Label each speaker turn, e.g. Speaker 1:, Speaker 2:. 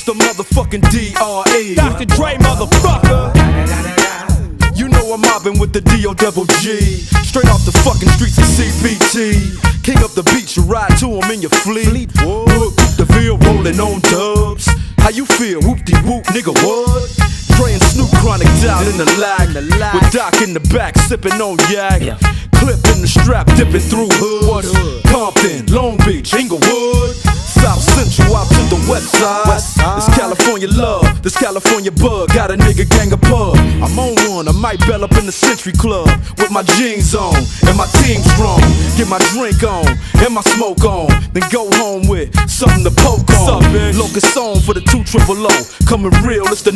Speaker 1: It's the motherfucking D.R.E.
Speaker 2: Dr. Dre, motherfucker.
Speaker 1: You know I'm mobbing with the D.O. Double G. Straight off the fucking streets of CBT. King up the beach, you ride to him in your fleet. Whoop, the Ville rolling on dubs. How you feel? Whoop-de-whoop, nigga, what? Dre and Snoop Chronic down in the lag. With Doc in the back, sipping on yak. Clip in the strap, dipping through hood. Compton, Long Beach, Inglewood. South Central out to the west side. This California love, this California bug. Got a nigga gang of pub. I'm on one, I might bell up in the Century Club with my jeans on and my team strong. Get my drink on and my smoke on, then go home with something to poke on. Locust on for the 2 triple O. Coming real, it's the